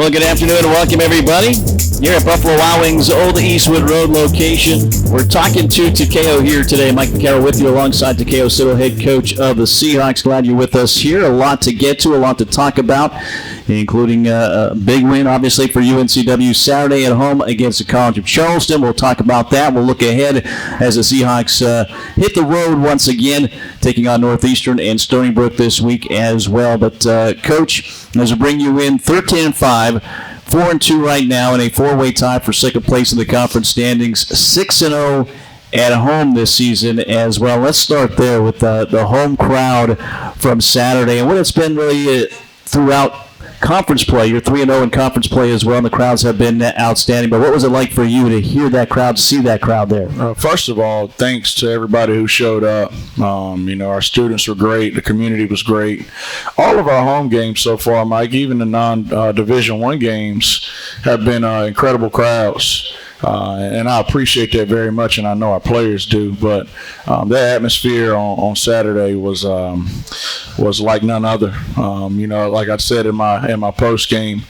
Well, good afternoon and welcome everybody. Here at Buffalo Wild Wings Old Eastwood Road location. We're talking to Takayo here today. Mike Carroll with you alongside Takayo Siddle, head coach of the Seahawks. Glad you're with us here. A lot to get to, a lot to talk about, including a big win, obviously, for UNCW Saturday at home against the College of Charleston. We'll talk about that. We'll look ahead as the Seahawks hit the road once again, taking on Northeastern and Stony Brook this week as well. But, Coach, as we bring you in, 13-5, 4-2 right now in a four-way tie for second place in the conference standings, 6-0 at home this season as well. Let's start there with the home crowd from Saturday and what it's been really throughout conference play. You're 3-0 in conference play as well, and the crowds have been outstanding. But what was it like for you to hear that crowd, to see that crowd there? First of all, thanks to everybody who showed up. Our students were great. The community was great. All of our home games so far, Mike, even the non-Division I games, have been incredible crowds. And I appreciate that very much, and I know our players do. But the atmosphere on Saturday was like none other. Like I said in my post game,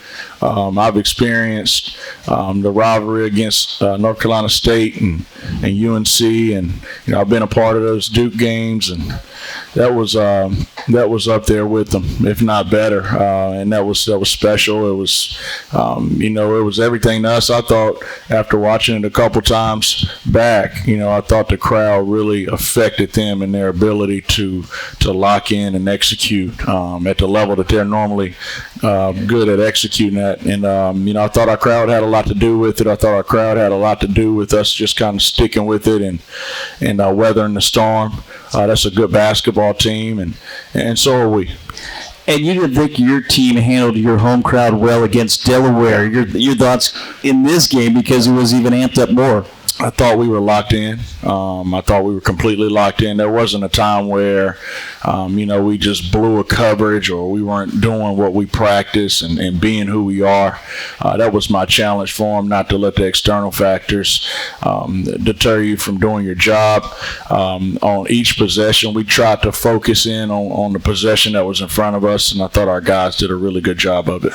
I've experienced the rivalry against North Carolina State and UNC, and I've been a part of those Duke games, and that was up there with them, if not better. And that was special. It was it was everything to us. I thought after watching it a couple times back, I thought the crowd really affected them in their ability to lock in and execute at the level that they're normally good at executing at. And I thought our crowd had a lot to do with it. I thought our crowd had a lot to do with us just kind of sticking with it and weathering the storm. That's a good basketball team, and so are we. And you didn't think your team handled your home crowd well against Delaware. Your thoughts in this game, because it was even amped up more? I thought we were locked in. I thought we were completely locked in. There wasn't a time where, we just blew a coverage or we weren't doing what we practice and being who we are. That was my challenge for them, not to let the external factors deter you from doing your job. On each possession, we tried to focus in on the possession that was in front of us, and I thought our guys did a really good job of it.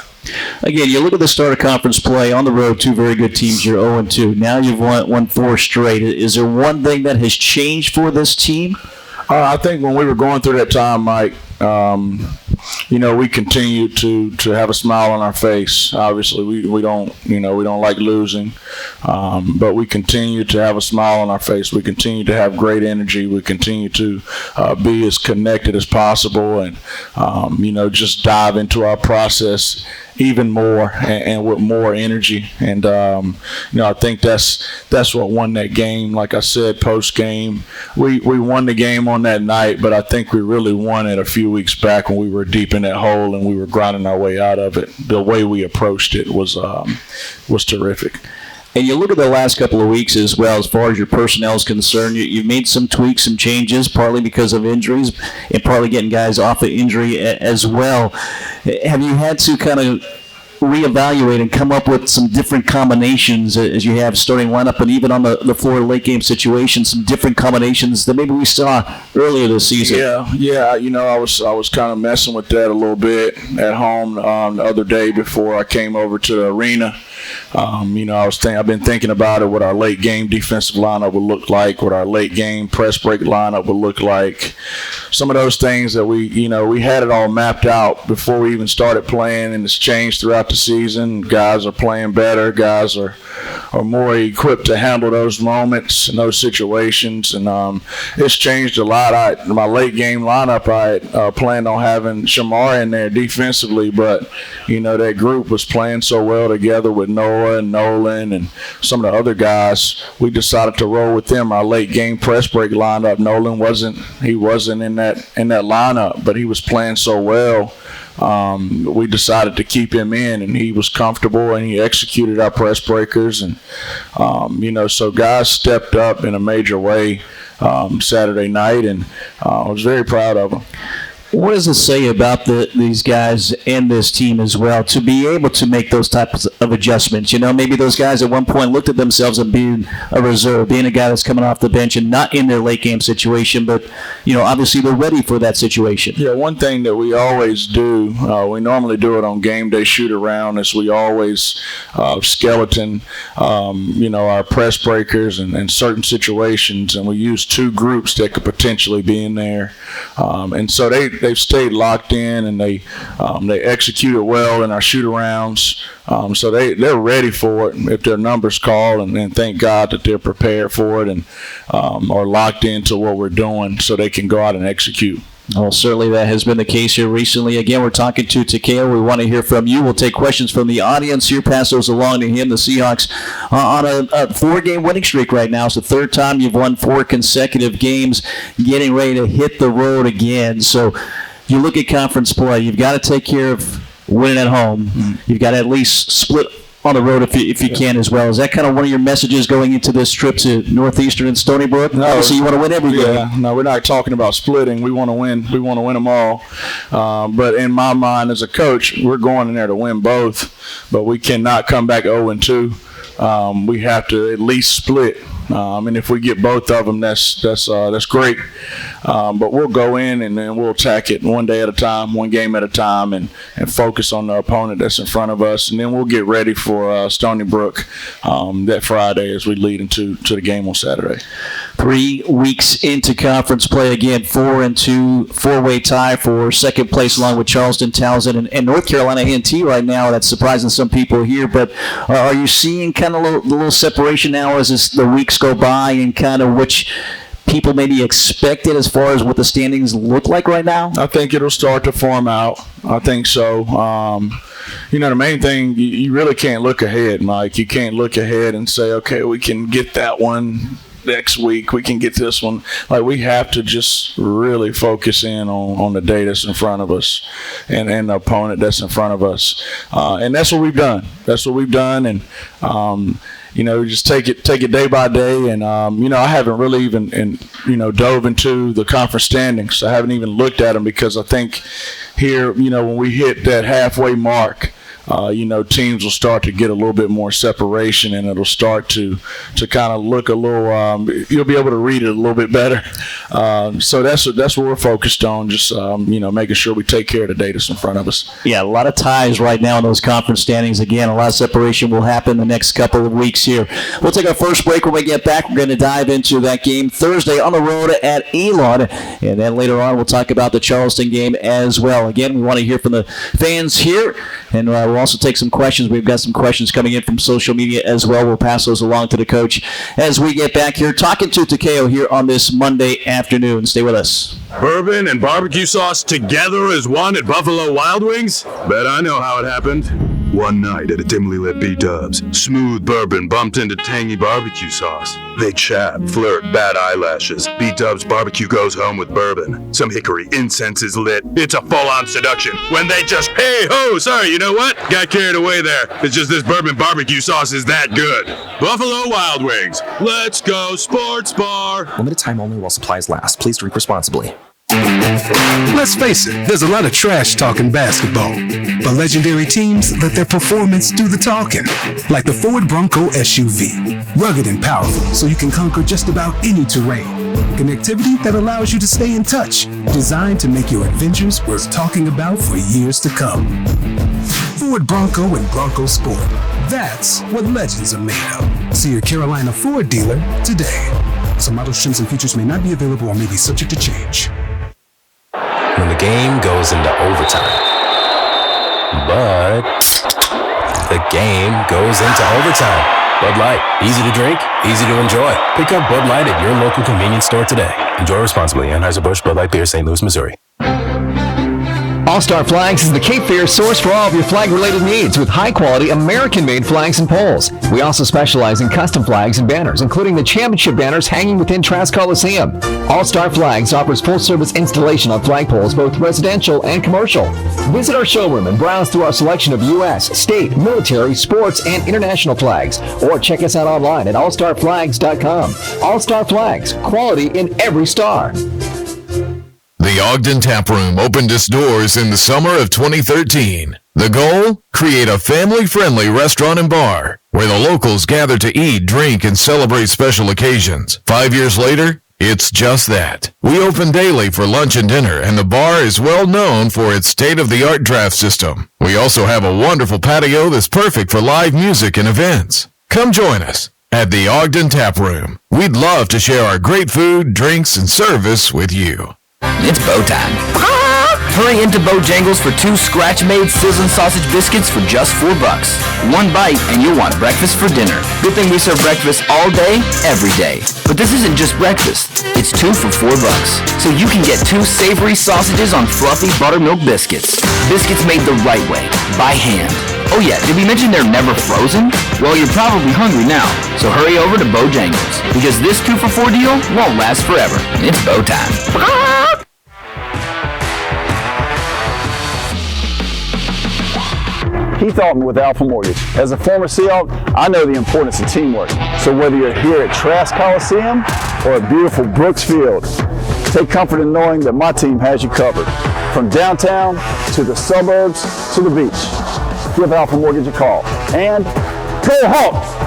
Again, you look at the start of conference play on the road, two very good teams. You're 0-2. Now you've won 4 straight. Is there one thing that has changed for this team? I think when we were going through that time, Mike, we continue to have a smile on our face. Obviously, we don't like losing, but we continue to have a smile on our face. We continue to have great energy. We continue to be as connected as possible, and just dive into our process even more and with more energy. And I think that's what won that game. Like I said, post game, we won the game on that night, but I think we really won it a few weeks back when we were deep in that hole and we were grinding our way out of it. The way we approached it was terrific. And you look at the last couple of weeks as well, as far as your personnel is concerned. You've made some tweaks, some changes, partly because of injuries and partly getting guys off of injury as well. Have you had to kind of reevaluate and come up with some different combinations as you have starting lineup and even on the floor late game situation, some different combinations that maybe we saw earlier this season? Yeah. I was kind of messing with that a little bit at home the other day before I came over to the arena. I've been thinking about it, what our late game defensive lineup would look like, what our late game press break lineup would look like. Some of those things that we had it all mapped out before we even started playing, and it's changed throughout the season. Guys are playing better. Guys are more equipped to handle those moments and those situations, and it's changed a lot. My late game lineup, I planned on having Shamar in there defensively, but that group was playing so well together with Noah and Nolan and some of the other guys. We decided to roll with them. Our late game press break lineup, Nolan wasn't in that lineup, but he was playing so well. We decided to keep him in, and he was comfortable, and he executed our press breakers, and so guys stepped up in a major way Saturday night, and I was very proud of them. What does it say about these guys and this team as well to be able to make those types of adjustments? Maybe those guys at one point looked at themselves as being a reserve, being a guy that's coming off the bench and not in their late game situation, but, obviously they're ready for that situation. Yeah, one thing that we always do, we normally do it on game day shoot around, is we always skeleton, our press breakers and certain situations, and we use two groups that could potentially be in there. And so they've stayed locked in, and they executed well in our shoot-arounds. So they're ready for it if their number's called, and thank God that they're prepared for it and are locked into what we're doing so they can go out and execute. Well, certainly that has been the case here recently. Again, we're talking to Takayo. We want to hear from you. We'll take questions from the audience here, pass those along to him. The Seahawks on a 4-game winning streak right now. It's the third time you've won 4 consecutive games, getting ready to hit the road again. So you look at conference play. You've got to take care of winning at home. You've got to at least split on the road if you can as well. Is that kind of one of your messages going into this trip to Northeastern and Stony Brook? No, obviously you want to win every game. Yeah, no, we're not talking about splitting. We want to win. We want to win them all. But in my mind as a coach, we're going in there to win both. But we cannot come back 0-2. We have to at least split. And if we get both of them, that's great. But we'll go in and then we'll attack it one day at a time, one game at a time, and focus on the opponent that's in front of us. And then we'll get ready for Stony Brook that Friday as we lead into the game on Saturday. 3 weeks into conference play, again, 4-2, 4-way tie for second place along with Charleston, Towson, and North Carolina A&T right now. That's surprising some people here. But are you seeing kind of a little separation now as the weeks go by and kind of which people maybe expected as far as what the standings look like right now? I think it'll start to form out. I think so. The main thing, you really can't look ahead, Mike. You can't look ahead and say, okay, we can get that one next week, we can get this one. Like, we have to just really focus in on the day that's in front of us and the opponent that's in front of us. And that's what we've done. And just take it day by day. And, I haven't really even, dove into the conference standings. I haven't even looked at them because I think here, when we hit that halfway mark, teams will start to get a little bit more separation, and it'll start to kind of look a little. You'll be able to read it a little bit better. So that's what we're focused on. Just making sure we take care of the data in front of us. Yeah, a lot of ties right now in those conference standings. Again, a lot of separation will happen the next couple of weeks here. We'll take our first break. When we get back, we're going to dive into that game Thursday on the road at Elon, and then later on we'll talk about the Charleston game as well. Again, we want to hear from the fans here, and we'll also take some questions. We've got some questions coming in from social media as well. We'll pass those along to the coach as we get back here talking to Takayo here on this Monday afternoon. Stay with us. Bourbon and barbecue sauce together as one at Buffalo Wild Wings? Bet I know how it happened. One night at a dimly lit B-Dubs, smooth bourbon bumped into tangy barbecue sauce. They chat, flirt, bat eyelashes. B-Dubs barbecue goes home with bourbon. Some hickory incense is lit. It's a full-on seduction when they just, hey ho, sorry, you know what? Got carried away there. It's just this bourbon barbecue sauce is that good. Buffalo Wild Wings. Let's go sports bar. Limited time only while supplies last. Please drink responsibly. Let's face it, there's a lot of trash talking basketball, but legendary teams let their performance do the talking. Like the Ford Bronco SUV, rugged and powerful so you can conquer just about any terrain. Connectivity that allows you to stay in touch, designed to make your adventures worth talking about for years to come. Ford Bronco and Bronco Sport. That's what legends are made of. See your Carolina Ford dealer today. Some models, trims, and features may not be available or may be subject to change. When the game goes into overtime. But the game goes into overtime. Bud Light. Easy to drink, easy to enjoy. Pick up Bud Light at your local convenience store today. Enjoy responsibly. Anheuser-Busch Bud Light Beer, St. Louis, Missouri. All-Star Flags is the Cape Fear source for all of your flag-related needs with high-quality American-made flags and poles. We also specialize in custom flags and banners, including the championship banners hanging within Trask Coliseum. All-Star Flags offers full-service installation on flagpoles, both residential and commercial. Visit our showroom and browse through our selection of U.S., state, military, sports, and international flags. Or check us out online at allstarflags.com. All-Star Flags, quality in every star. The The Ogden Tap Room opened its doors in the summer of 2013. The goal? Create a family-friendly restaurant and bar where the locals gather to eat, drink, and celebrate special occasions. 5 years later, it's just that. We open daily for lunch and dinner, and the bar is well known for its state-of-the-art draft system. We also have a wonderful patio that's perfect for live music and events. Come join us at the Ogden Tap Room. We'd love to share our great food, drinks, and service with you. It's bow time. Hurry into Bojangles for 2 scratch-made sizzling sausage biscuits for just $4. 1 bite and you'll want breakfast for dinner. Good thing we serve breakfast all day, every day. But this isn't just breakfast. It's 2 for $4. So you can get 2 savory sausages on fluffy buttermilk biscuits. Biscuits made the right way, by hand. Oh yeah, did we mention they're never frozen? Well, you're probably hungry now, so hurry over to Bojangles, because this 2 for $4 deal won't last forever. It's bow time. Keith Altman with Alpha Mortgage. As a former Seahawk, I know the importance of teamwork. So whether you're here at Trask Coliseum or at beautiful Brooks Field, take comfort in knowing that my team has you covered. From downtown to the suburbs to the beach. Give Alpha Mortgage a call. And go Hawks!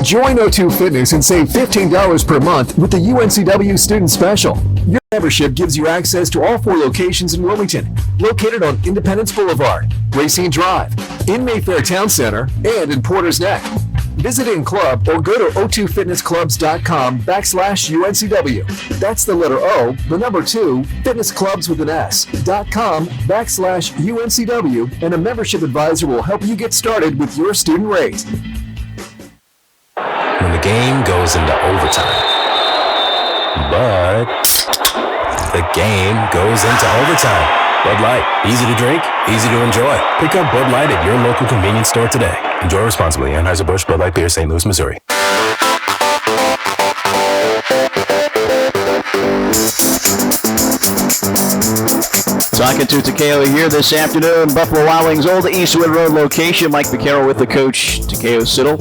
Join O2 Fitness and save $15 per month with the UNCW Student Special. Your membership gives you access to all 4 locations in Wilmington, located on Independence Boulevard, Racine Drive, in Mayfair Town Center, and in Porter's Neck. Visit in club or go to o2fitnessclubs.com/UNCW. That's the letter O, the number 2, fitnessclubs with an S.com/UNCW, and a membership advisor will help you get started with your student rate. When the game goes into overtime. But the game goes into overtime. Bud Light, easy to drink, easy to enjoy. Pick up Bud Light at your local convenience store today. Enjoy responsibly. Anheuser-Busch Bud Light Beer, St. Louis, Missouri. Talking to Takayo here this afternoon, Buffalo Wild Wings Old Eastwood Road location. Mike Vaccaro with the coach, Takayo Siddle.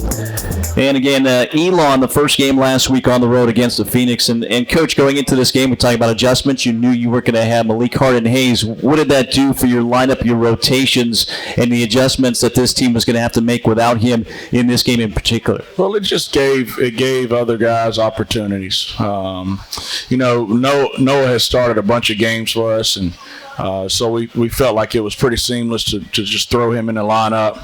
And again, Elon, the first game last week on the road against the Phoenix. And Coach, going into this game, we're talking about adjustments. You knew you weren't going to have Malik Harden-Hayes. What did that do for your lineup, your rotations, and the adjustments that this team was going to have to make without him in this game in particular? Well, it gave other guys opportunities. Noah has started a bunch of games for us, and so we felt like it was pretty seamless to just throw him in the lineup.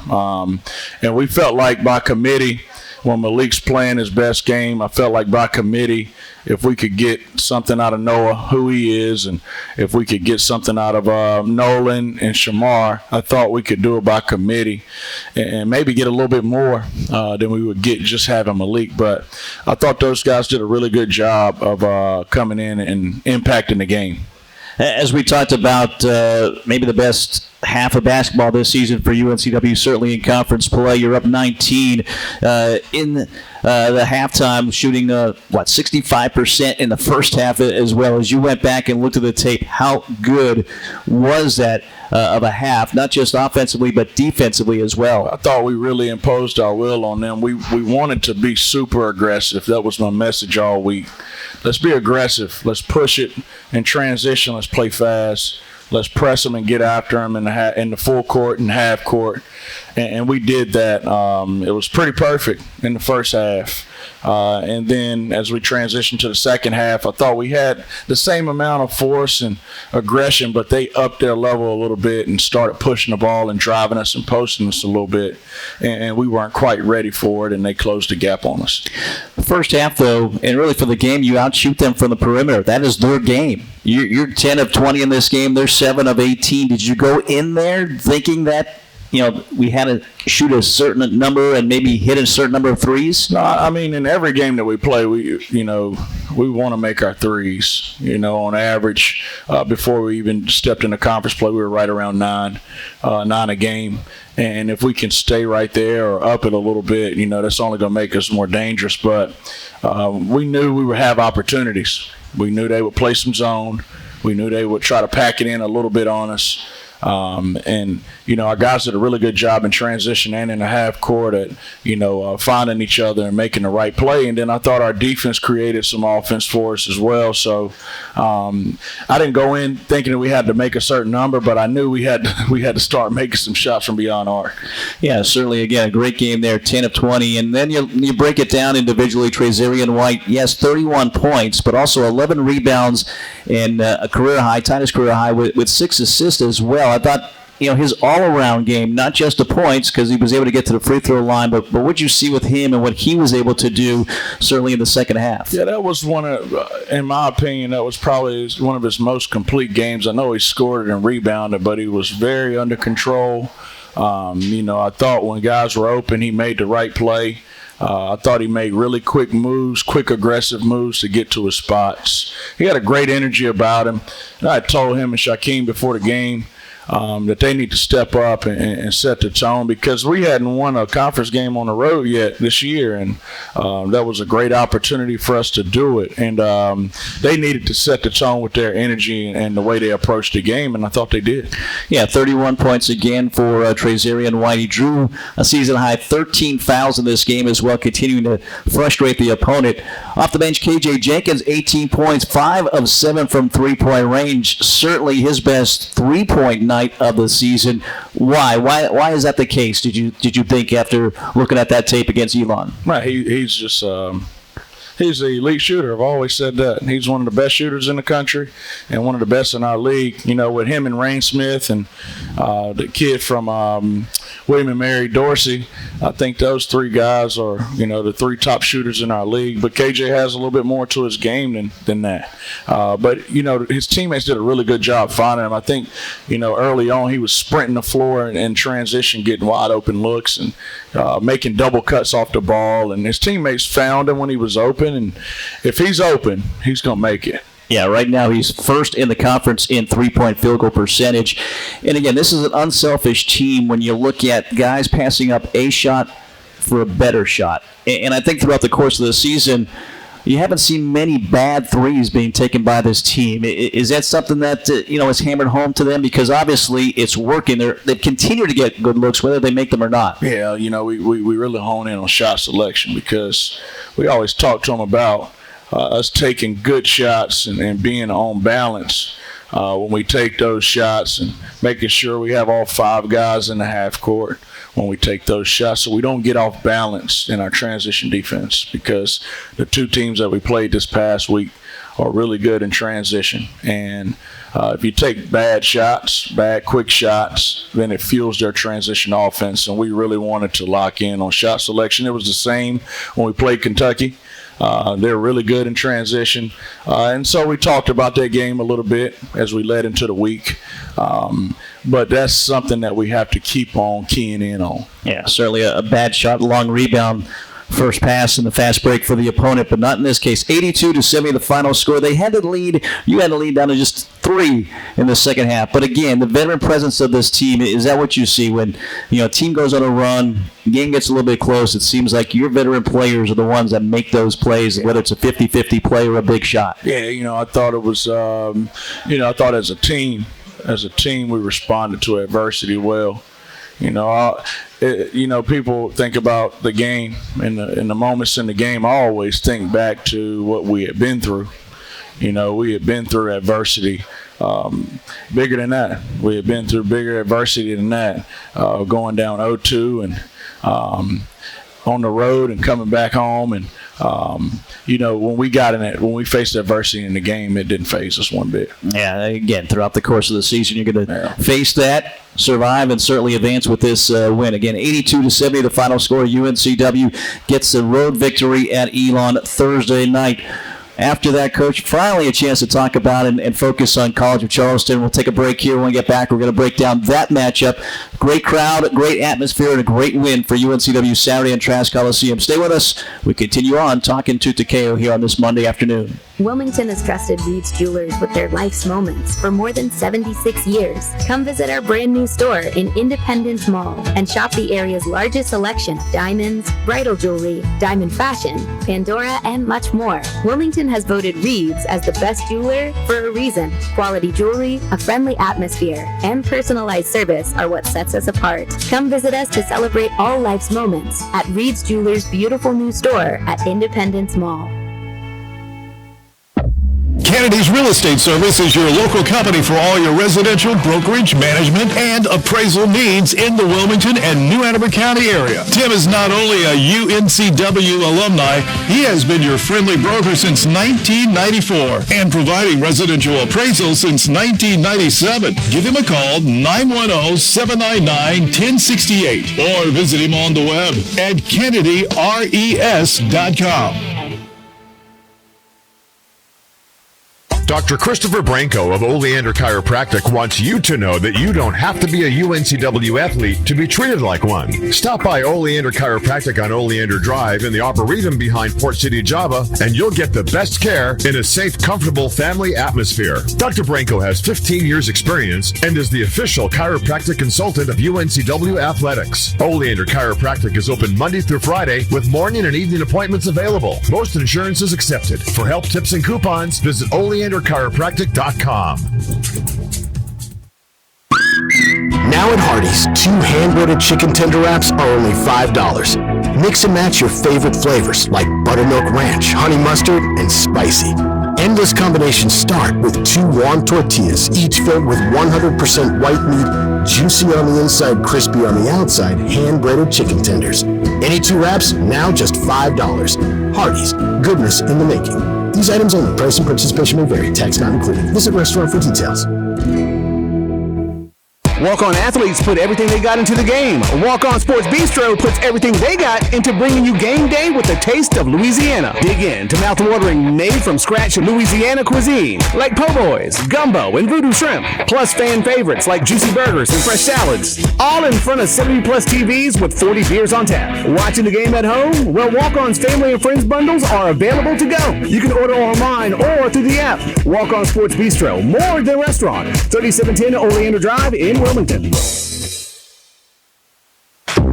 And we felt like by committee, when Malik's playing his best game, I felt like by committee, if we could get something out of Noah, who he is, and if we could get something out of Nolan and Shamar, I thought we could do it by committee and maybe get a little bit more than we would get just having Malik. But I thought those guys did a really good job of coming in and impacting the game. As we talked about, maybe the best half of basketball this season for UNCW, certainly in conference play. You're up 19 in the halftime, shooting 65% in the first half as well. As you went back and looked at the tape, how good was that of a half, not just offensively but defensively as well? I thought we really imposed our will on them. We wanted to be super aggressive. That was my message all week. Let's be aggressive. Let's push it in transition. Let's play fast. Let's press them and get after them in the full court and half court. And we did that. It was pretty perfect in the first half. And then as we transitioned to the second half, I thought we had the same amount of force and aggression, but they upped their level a little bit and started pushing the ball and driving us and posting us a little bit. And we weren't quite ready for it, and they closed the gap on us. The first half, though, and really for the game, you outshoot them from the perimeter. That is their game. You're 10 of 20 in this game. They're 7 of 18. Did you go in there thinking that we had to shoot a certain number and maybe hit a certain number of threes? No, I mean, in every game that we play, we want to make our threes. On average, before we even stepped into conference play, we were right around 9 a game. And if we can stay right there or up it a little bit, that's only going to make us more dangerous. But we knew we would have opportunities. We knew they would play some zone. We knew they would try to pack it in a little bit on us. And, our guys did a really good job in transition and in the half court at, finding each other and making the right play. And then I thought our defense created some offense for us as well. So I didn't go in thinking that we had to make a certain number, but I knew we had to start making some shots from beyond arc. Yeah, certainly, again, a great game there, 10 of 20. And then you break it down individually. Trazarian White, yes, 31 points, but also 11 rebounds and a career high, Titus career high, with 6 assists as well. I thought, his all-around game, not just the points, because he was able to get to the free throw line, but what you see with him and what he was able to do, certainly in the second half. Yeah, that was in my opinion, that was probably one of his most complete games. I know he scored and rebounded, but he was very under control. I thought when guys were open, he made the right play. I thought he made really quick moves, quick aggressive moves to get to his spots. He had a great energy about him. And I told him and Shaquem before the game that they need to step up and set the tone, because we hadn't won a conference game on the road yet this year, and that was a great opportunity for us to do it. And they needed to set the tone with their energy and the way they approached the game, and I thought they did. Yeah, 31 points again for Trazarian White. He drew a season-high 13 fouls in this game as well, continuing to frustrate the opponent. Off the bench, KJ Jenkins, 18 points, 5 of 7 from three-point range. Certainly his best three-point night of the season. Why is that the case? Did you think after looking at that tape against Elon? Right, he's just he's the elite shooter. I've always said that. He's one of the best shooters in the country and one of the best in our league. With him and Rain Smith and the kid from William and Mary Dorsey, I think those 3 guys are, the 3 top shooters in our league. But KJ has a little bit more to his game than that. But his teammates did a really good job finding him. I think, early on he was sprinting the floor and transition, getting wide open looks and making double cuts off the ball. And his teammates found him when he was open. And if he's open, he's going to make it. Yeah, right now he's first in the conference in three-point field goal percentage. And again, this is an unselfish team when you look at guys passing up a shot for a better shot. And I think throughout the course of the season, you haven't seen many bad threes being taken by this team. Is that something that is hammered home to them? Because obviously it's working. They continue to get good looks, whether they make them or not. Yeah, we really hone in on shot selection, because we always talk to them about us taking good shots and being on balance when we take those shots, and making sure we have all 5 guys in the half court when we take those shots, so we don't get off balance in our transition defense, because the 2 teams that we played this past week are really good in transition. And if you take bad shots, bad quick shots, then it fuels their transition offense, and we really wanted to lock in on shot selection. It was the same when we played Kentucky. They're really good in transition. And so we talked about that game a little bit as we led into the week. But that's something that we have to keep on keying in on. Yeah, certainly a bad shot, long rebound, first pass and the fast break for the opponent, but not in this case. 82-70 the final score. They had the lead. You had the lead down to just 3 in the second half. But again, the veteran presence of this team, is that what you see when a team goes on a run, the game gets a little bit close? It seems like your veteran players are the ones that make those plays, whether it's a 50-50 play or a big shot. Yeah, I thought it was, I thought as a team we responded to adversity well. People think about the game and the moments in the game. I always think back to what we had been through. We had been through adversity bigger than that. We had been through bigger adversity than that, going down 0-2 and on the road and coming back home. And when we faced adversity in the game, it didn't faze us one bit. Yeah, again, throughout the course of the season, you're going to face that, survive, and certainly advance with this win. Again, 82-70 the final score. UNCW gets the road victory at Elon Thursday night. After that, Coach, finally a chance to talk about and focus on College of Charleston. We'll take a break here. When we get back, we're going to break down that matchup. Great crowd, great atmosphere, and a great win for UNCW Saturday in Trask Coliseum. Stay with us. We continue on talking to Takayo here on this Monday afternoon. Wilmington has trusted Reed's Jewelers with their life's moments for more than 76 years. Come visit our brand new store in Independence Mall and shop the area's largest selection of diamonds, bridal jewelry, diamond fashion, Pandora, and much more. Wilmington has voted Reed's as the best jeweler for a reason. Quality jewelry, a friendly atmosphere, and personalized service are what sets us apart. Come visit us to celebrate all life's moments at Reed's Jewelers' beautiful new store at Independence Mall. Kennedy's Real Estate Service is your local company for all your residential, brokerage, management, and appraisal needs in the Wilmington and New Hanover County area. Tim is not only a UNCW alumni, he has been your friendly broker since 1994 and providing residential appraisals since 1997. Give him a call, 910-799-1068, or visit him on the web at kennedyres.com. Dr. Christopher Branco of Oleander Chiropractic wants you to know that you don't have to be a UNCW athlete to be treated like one. Stop by Oleander Chiropractic on Oleander Drive in the Arboretum behind Port City, Java, and you'll get the best care in a safe, comfortable family atmosphere. Dr. Branco has 15 years experience and is the official chiropractic consultant of UNCW Athletics. Oleander Chiropractic is open Monday through Friday with morning and evening appointments available. Most insurance is accepted. For help, tips, and coupons, visit OleanderChiropractic.com. Now at Hardee's, 2 hand-breaded chicken tender wraps are only $5. Mix and match your favorite flavors like buttermilk ranch, honey mustard, and spicy. Endless combinations start with 2 warm tortillas, each filled with 100% white meat, juicy on the inside, crispy on the outside, hand-breaded chicken tenders. Any 2 wraps, now just $5. Hardee's, goodness in the making. These items only. Price and participation may vary. Tax not included. Visit restaurant for details. Walk-On athletes put everything they got into the game. Walk-On Sports Bistro puts everything they got into bringing you game day with the taste of Louisiana. Dig in to mouth-watering made-from-scratch Louisiana cuisine like po' boys, gumbo, and voodoo shrimp. Plus fan favorites like juicy burgers and fresh salads. All in front of 70-plus TVs with 40 beers on tap. Watching the game at home? Well, Walk-On's family and friends bundles are available to go. You can order online or through the app. Walk-On Sports Bistro, more than restaurant. 3710 Oleander Drive in Wilmington.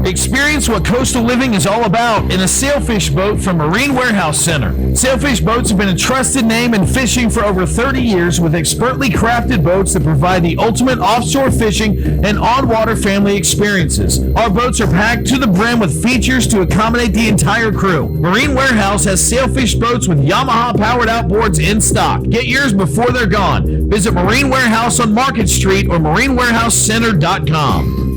Experience what coastal living is all about in a sailfish boat from Marine Warehouse Center. Sailfish boats have been a trusted name in fishing for over 30 years with expertly crafted boats that provide the ultimate offshore fishing and on-water family experiences. Our boats are packed to the brim with features to accommodate the entire crew. Marine Warehouse has sailfish boats with Yamaha-powered outboards in stock. Get yours before they're gone. Visit Marine Warehouse on Market Street or marinewarehousecenter.com.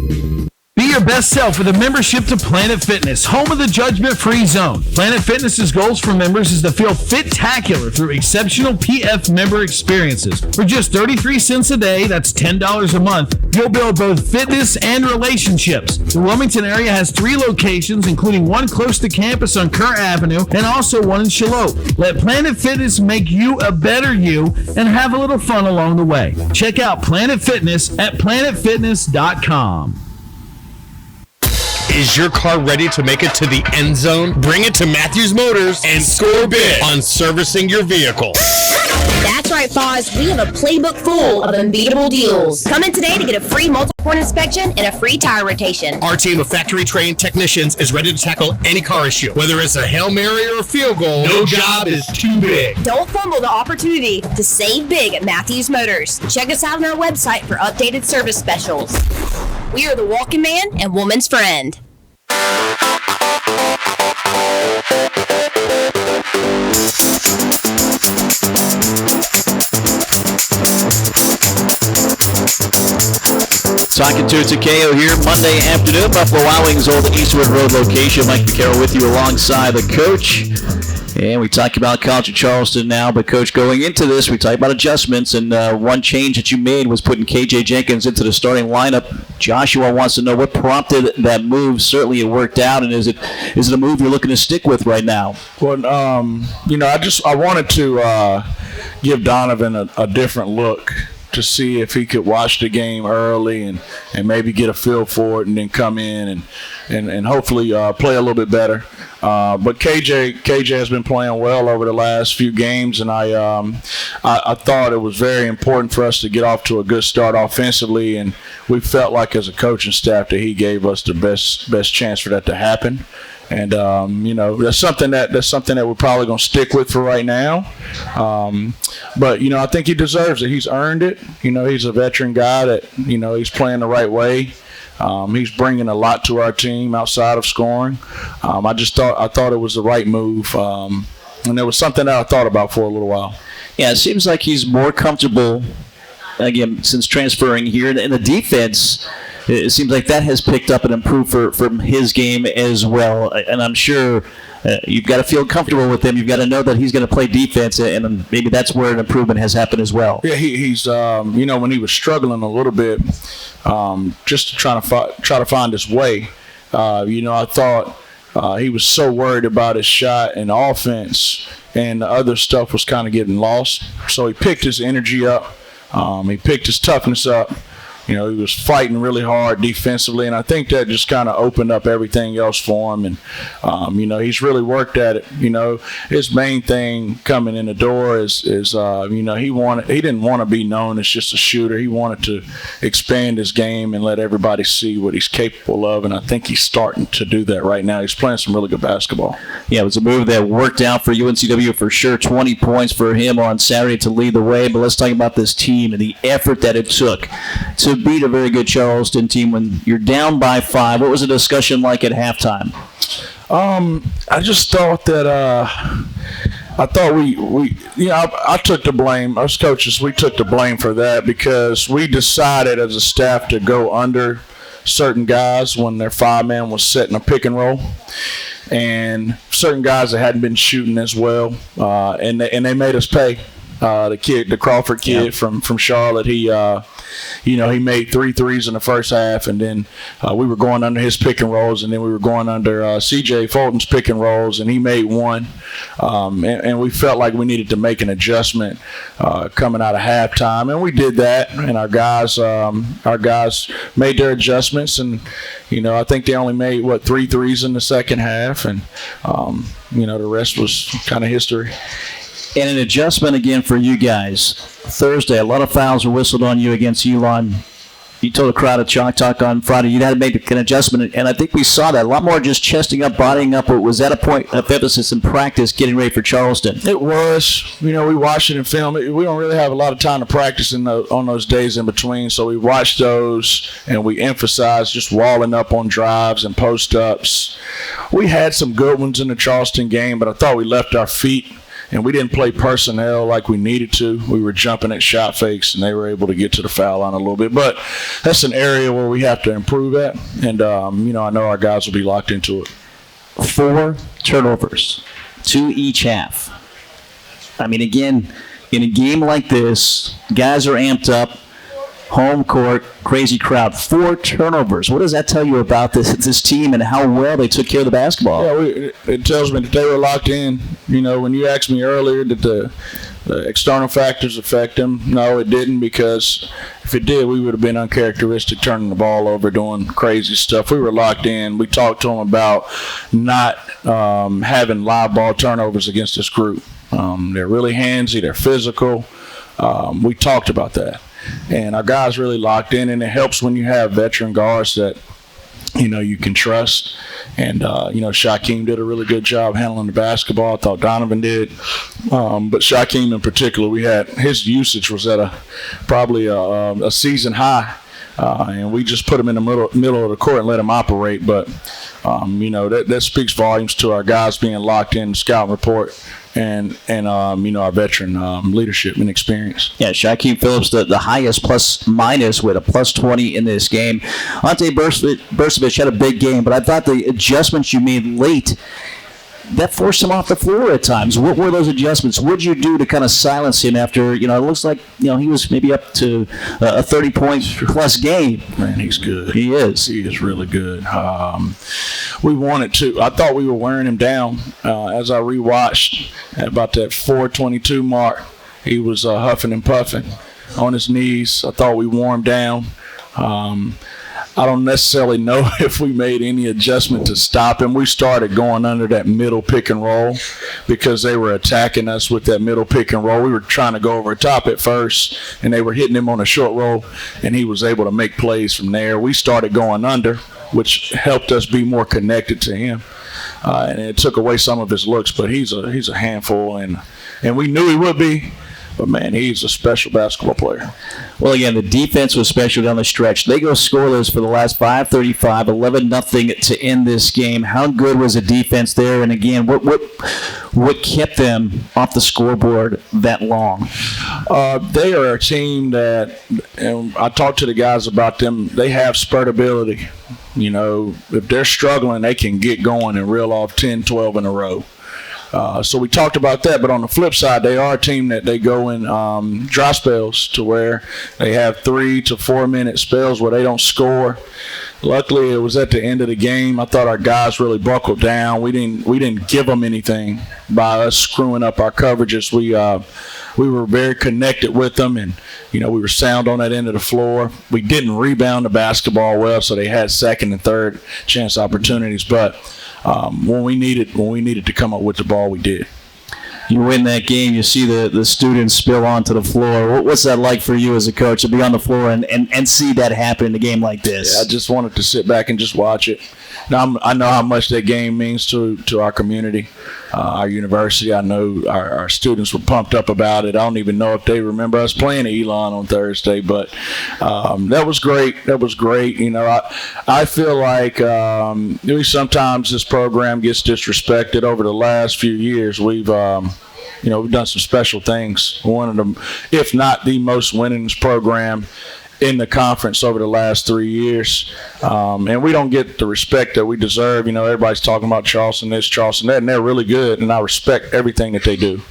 Be your best self with a membership to Planet Fitness, home of the judgment-free zone. Planet Fitness's goals for members is to feel fit-tacular through exceptional PF member experiences. For just 33 cents a day, that's $10 a month, you'll build both fitness and relationships. The Wilmington area has 3 locations, including one close to campus on Kerr Avenue and also one in Shallotte. Let Planet Fitness make you a better you and have a little fun along the way. Check out Planet Fitness at planetfitness.com. Is your car ready to make it to the end zone? Bring it to Matthews Motors and score big on servicing your vehicle. That's right, Foz. We have a playbook full of unbeatable deals. Come in today to get a free multi-point inspection and a free tire rotation. Our team of factory-trained technicians is ready to tackle any car issue. Whether it's a Hail Mary or a field goal, no job is too big. Don't fumble the opportunity to save big at Matthews Motors. Check us out on our website for updated service specials. We are the walking man and woman's friend. Talking to Takayo here Monday afternoon, Buffalo Wild Wings Old Eastwood Road location. Mike McCarroll with you alongside the coach. And we talk about College of Charleston now, but Coach, going into this, we talked about adjustments, and one change that you made was putting KJ Jenkins into the starting lineup. Joshua wants to know what prompted that move. Certainly it worked out, and is it a move you're looking to stick with right now? Well, I wanted to give Donovan a different look to see if he could watch the game early and maybe get a feel for it and then come in and hopefully play a little bit better. But KJ has been playing well over the last few games, and I thought it was very important for us to get off to a good start offensively, and we felt like as a coaching staff that he gave us the best chance for that to happen. And that's something that we're probably going to stick with for right now. But I think he deserves it. He's earned it. He's a veteran guy that he's playing the right way. He's bringing a lot to our team outside of scoring. I thought it was the right move, and it was something that I thought about for a little while. Yeah, it seems like he's more comfortable again since transferring here, and the defense. It seems like that has picked up and improved from his game as well. And I'm sure you've got to feel comfortable with him. You've got to know that he's going to play defense, and maybe that's where an improvement has happened as well. Yeah, he's when he was struggling a little bit, just to try to find his way. I thought he was so worried about his shot and offense, and the other stuff was kind of getting lost. So he picked his energy up. He picked his toughness up. He was fighting really hard defensively, and I think that just kind of opened up everything else for him. And, he's really worked at it. His main thing coming in the door is he didn't want to be known as just a shooter. He wanted to expand his game and let everybody see what he's capable of, and I think he's starting to do that right now. He's playing some really good basketball. Yeah, it was a move that worked out for UNCW for sure. 20 points for him on Saturday to lead the way. But let's talk about this team and the effort that it took to beat a very good Charleston team when you're down by 5. What was the discussion like at halftime? I just thought that I took the blame. Us coaches, we took the blame for that because we decided as a staff to go under certain guys when their 5-man was setting a pick and roll, and certain guys that hadn't been shooting as well, and they made us pay. The Crawford kid from Charlotte, he made 3 threes in the first half, and then we were going under his pick and rolls, and then we were going under CJ Fulton's pick and rolls, and he made 1. And we felt like we needed to make an adjustment coming out of halftime, and we did that. And our guys made their adjustments, and I think they only made 3 threes in the second half, and the rest was kind of history. And an adjustment again for you guys. Thursday, a lot of fouls were whistled on you against Elon. You told the crowd at Chalk Talk on Friday you had to make an adjustment, and I think we saw that. A lot more just chesting up, bodying up. Was that a point of emphasis in practice getting ready for Charleston? It was. We watched it in film. We don't really have a lot of time to practice on those days in between, so we watched those, and we emphasized just walling up on drives and post-ups. We had some good ones in the Charleston game, but I thought we left our feet. And we didn't play personnel like we needed to. We were jumping at shot fakes, and they were able to get to the foul line a little bit. But that's an area where we have to improve at. And, I know our guys will be locked into it. 4 turnovers, 2 each half. I mean, again, in a game like this, guys are amped up. Home court, crazy crowd, 4 turnovers. What does that tell you about this team and how well they took care of the basketball? Yeah, it tells me that they were locked in. When you asked me earlier did the external factors affect them, no, it didn't, because if it did, we would have been uncharacteristic, turning the ball over, doing crazy stuff. We were locked in. We talked to them about not having live ball turnovers against this group. They're really handsy. They're physical. We talked about that. And our guys really locked in, and it helps when you have veteran guards that, you can trust. And, Shaquem did a really good job handling the basketball. I thought Donovan did. But Shaquem in particular, his usage was at probably a season high. And we just put him in the middle of the court and let him operate. But, that speaks volumes to our guys being locked in, scout report, and our veteran leadership and experience. Yeah, Shaquem Phillips, the highest plus-minus with a +20 in this game. Ante Bursovic had a big game, but I thought the adjustments you made late, that forced him off the floor at times. What were those adjustments? What did you do to kind of silence him after, it looks like, he was maybe up to a 30-point-plus game. Man, he's good. He is. He is really good. We wanted to. I thought we were wearing him down. As I rewatched at about that 4:22 mark, he was huffing and puffing on his knees. I thought we wore him down. I don't necessarily know if we made any adjustment to stop him. We started going under that middle pick and roll because they were attacking us with that middle pick and roll. We were trying to go over top at first, and they were hitting him on a short roll, and he was able to make plays from there. We started going under, which helped us be more connected to him, and it took away some of his looks. But he's a handful, and we knew he would be. But, man, he's a special basketball player. Well, again, the defense was special down the stretch. They go scoreless for the last 5:35, 11-0 to end this game. How good was the defense there? And, again, what kept them off the scoreboard that long? They are a team that, and I talked to the guys about them, they have spurt ability. You know, if they're struggling, they can get going and reel off 10, 12 in a row. So we talked about that, but on the flip side, they are a team that they go in dry spells to where they have 3 to 4 minute spells where they don't score. Luckily, it was at the end of the game. I thought our guys really buckled down. We didn't give them anything by us screwing up our coverages. We were very connected with them, and we were sound on that end of the floor. We didn't rebound the basketball well, so they had second and third chance opportunities, but when we needed to come up with the ball, we did. You win that game, you see the students spill onto the floor. What's that like for you as a coach to be on the floor and see that happen in a game like this? Yeah, I just wanted to sit back and just watch it. Now, I know how much that game means to our community, our university. I know our students were pumped up about it. I don't even know if they remember us playing Elon on Thursday, but that was great. That was great. I feel like sometimes this program gets disrespected. Over the last few years, we've done some special things. One of them, if not the most winningest program in the conference over the last 3 years, and we don't get the respect that we deserve. Everybody's talking about Charleston this, Charleston that, and they're really good, and I respect everything that they do.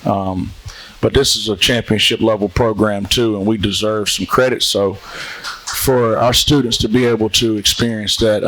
But this is a championship level program too, and we deserve some credit. So for our students to be able to experience that,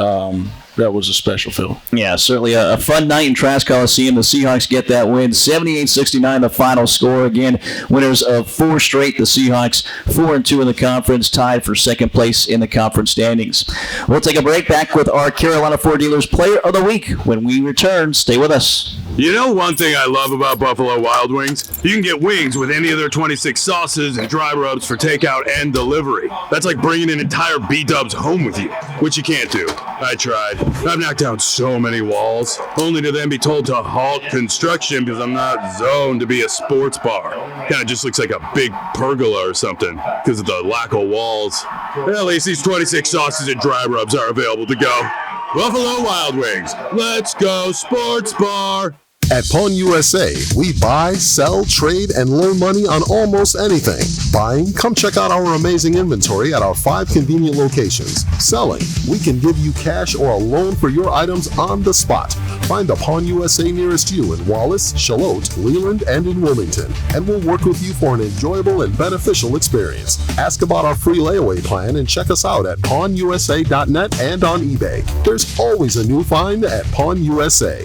that was a special feeling. Yeah, certainly a fun night in Trask Coliseum. The Seahawks get that win, 78-69 the final score. Again, winners of 4 straight. The Seahawks 4-2 in the conference, tied for second place in the conference standings. We'll take a break, back with our Carolina Ford Dealers Player of the Week. When we return, stay with us. You know one thing I love about Buffalo Wild Wings? You can get wings with any of their 26 sauces and dry rubs for takeout and delivery. That's like bringing an entire B-dubs home with you, which you can't do. I tried. I've knocked down so many walls, only to then be told to halt construction because I'm not zoned to be a sports bar. Kind of just looks like a big pergola or something because of the lack of walls. At least these 26 sauces and dry rubs are available to go. Buffalo Wild Wings. Let's go sports bar. At Pawn USA, we buy, sell, trade, and loan money on almost anything. Buying? Come check out our amazing inventory at our 5 convenient locations. Selling? We can give you cash or a loan for your items on the spot. Find the Pawn USA nearest you in Wallace, Charlotte, Leland, and in Wilmington, and we'll work with you for an enjoyable and beneficial experience. Ask about our free layaway plan and check us out at pawnusa.net and on eBay. There's always a new find at Pawn USA.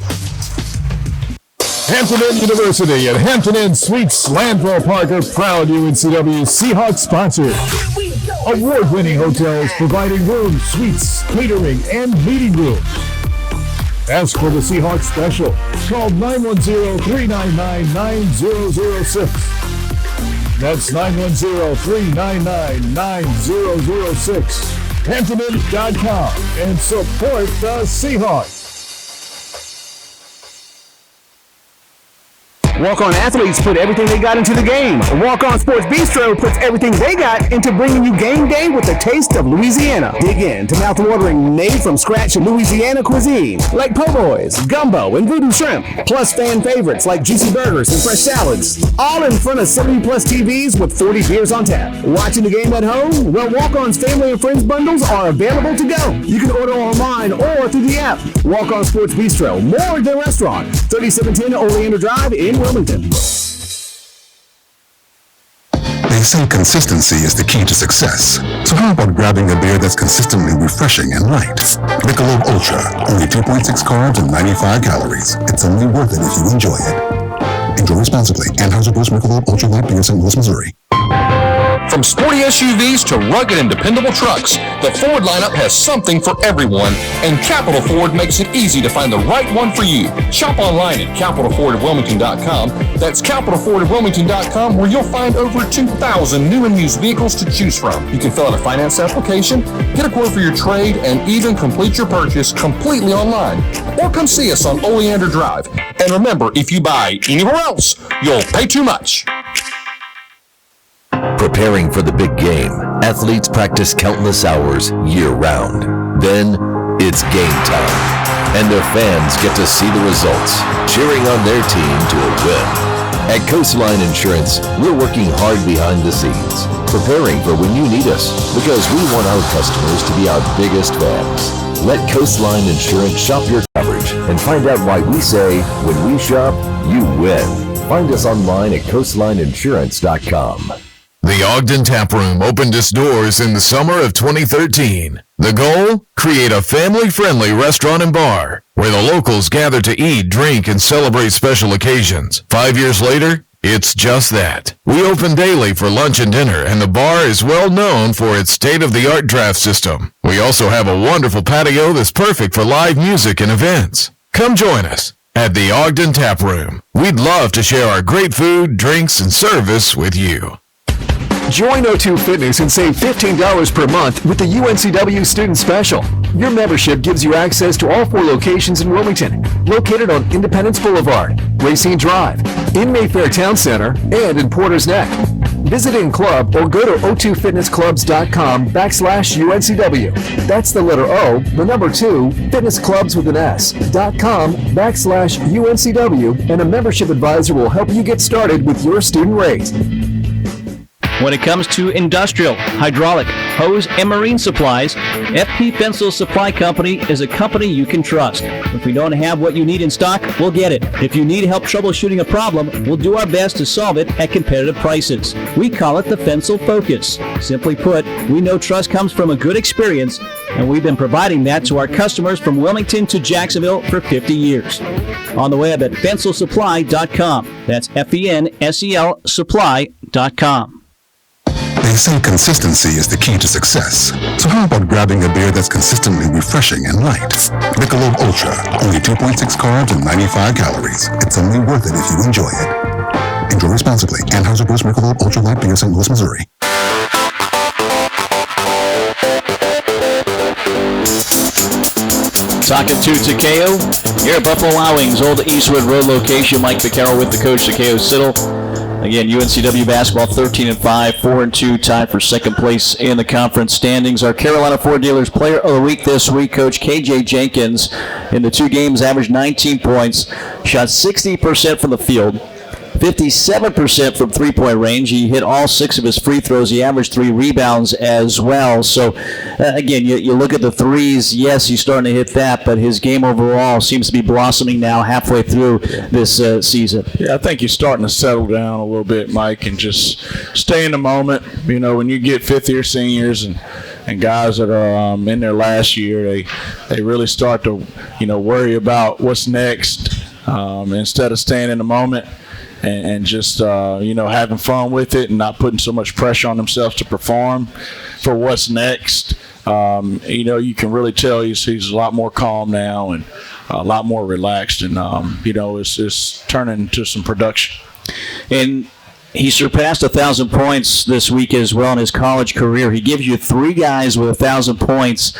Hampton Inn University and Hampton Inn Suites Landville Park are proud UNCW Seahawks sponsors. Award-winning hotels providing rooms, suites, catering, and meeting rooms. Ask for the Seahawks special. Call 910-399-9006. That's 910-399-9006. HamptonInn.com and support the Seahawks. Walk-On athletes put everything they got into the game. Walk-On Sports Bistro puts everything they got into bringing you game day with a taste of Louisiana. Dig in to mouth-watering made-from-scratch Louisiana cuisine like po' boys, gumbo, and voodoo shrimp. Plus fan favorites like juicy burgers and fresh salads. All in front of 70-plus TVs with 40 beers on tap. Watching the game at home? Well, Walk-On's family and friends bundles are available to go. You can order online or through the app. Walk-On Sports Bistro, more than restaurant. 3710 Oleander Drive in Wilmington. They say consistency is the key to success. So how about grabbing a beer that's consistently refreshing and light? Michelob Ultra, only 2.6 carbs and 95 calories. It's only worth it if you enjoy it. Enjoy responsibly. Anheuser-Busch Michelob Ultra Light Beer, St. Louis, Missouri. From sporty SUVs to rugged and dependable trucks, the Ford lineup has something for everyone, and Capital Ford makes it easy to find the right one for you. Shop online at capitalfordofwilmington.com. That's capitalfordofwilmington.com, where you'll find over 2,000 new and used vehicles to choose from. You can fill out a finance application, get a quote for your trade, and even complete your purchase completely online. Or come see us on Oleander Drive. And remember, if you buy anywhere else, you'll pay too much. Preparing for the big game, athletes practice countless hours year-round. Then, it's game time, and their fans get to see the results, cheering on their team to a win. At Coastline Insurance, we're working hard behind the scenes, preparing for when you need us, because we want our customers to be our biggest fans. Let Coastline Insurance shop your coverage and find out why we say, when we shop, you win. Find us online at coastlineinsurance.com. The Ogden Tap Room opened its doors in the summer of 2013. The goal? Create a family-friendly restaurant and bar where the locals gather to eat, drink, and celebrate special occasions. 5 years later, it's just that. We open daily for lunch and dinner, and the bar is well known for its state-of-the-art draft system. We also have a wonderful patio that's perfect for live music and events. Come join us at the Ogden Tap Room. We'd love to share our great food, drinks, and service with you. Join O2 Fitness and save $15 per month with the UNCW Student Special. Your membership gives you access to all 4 locations in Wilmington, located on Independence Boulevard, Racine Drive, in Mayfair Town Center, and in Porter's Neck. Visit in club or go to o2fitnessclubs.com/UNCW. That's the letter O, the number 2, fitnessclubs with an S.com/UNCW, and a membership advisor will help you get started with your student rate. When it comes to industrial, hydraulic, hose, and marine supplies, FP Fensel Supply Company is a company you can trust. If we don't have what you need in stock, we'll get it. If you need help troubleshooting a problem, we'll do our best to solve it at competitive prices. We call it the Fensel Focus. Simply put, we know trust comes from a good experience, and we've been providing that to our customers from Wilmington to Jacksonville for 50 years. On the web at fenselsupply.com. That's FENSEL supply.com. They say consistency is the key to success. So how about grabbing a beer that's consistently refreshing and light? Michelob Ultra, only 2.6 carbs and 95 calories. It's only worth it if you enjoy it. Enjoy responsibly. Anheuser-Busch Michelob Ultra Light Beer, St. Louis, Missouri. Talking to Takayo here at Buffalo Wild Wings, Old Eastwood Road location. Mike Vaccaro with the coach, Takayo Siddle. Again, UNCW basketball 13-5, 4-2, tied for second place in the conference standings. Our Carolina Ford Dealers Player of the Week this week, Coach KJ Jenkins, in the 2 games, averaged 19 points, shot 60% from the field, 57% from three-point range. He hit all 6 of his free throws. He averaged 3 rebounds as well. So, again, you look at the threes. Yes, he's starting to hit that, but his game overall seems to be blossoming now halfway through this season. Yeah, I think he's starting to settle down a little bit, Mike, and just stay in the moment. You know, when you get fifth-year seniors and guys that are in their last year, they really start to, worry about what's next instead of staying in the moment. And just, having fun with it and not putting so much pressure on themselves to perform for what's next. You can really tell he's a lot more calm now and a lot more relaxed. And, it's turning into some production. And he surpassed 1,000 points this week as well in his college career. He gives you 3 guys with 1,000 points.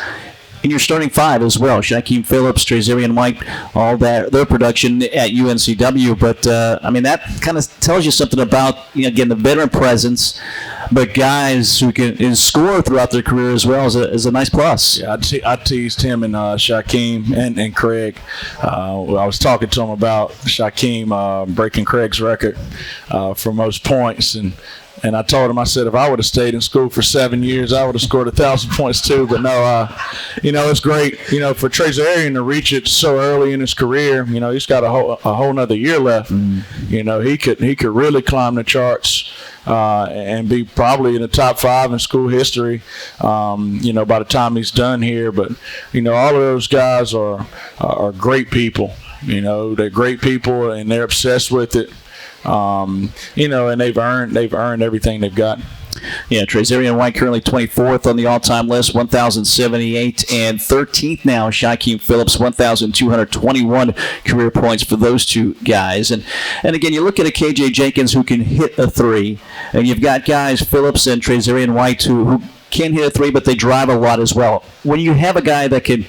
And you're starting 5 as well. Shaquem Phillips, Trazarian White, all their production at UNCW. But, that kind of tells you something about, again, the veteran presence, but guys who can score throughout their career as well is a nice plus. Yeah, I teased him and Shaquem and Craig. I was talking to him about Shaquem breaking Craig's record for most points. And I told him, I said, if I would have stayed in school for 7 years, I would have scored 1,000 points too. But no, it's great, for Trazarian to reach it so early in his career. He's got a whole nother year left. He could really climb the charts and be probably in the top 5 in school history. By the time he's done here. But all of those guys are great people. They're great people and they're obsessed with it. And they've earned everything they've got. Yeah, Trazarian White currently 24th on the all-time list, 1,078, and 13th now, Shaquem Phillips, 1,221 career points for those two guys. And again, you look at a KJ Jenkins who can hit a three, and you've got guys, Phillips and Trazarian White, who can hit a three, but they drive a lot as well. When you have a guy that can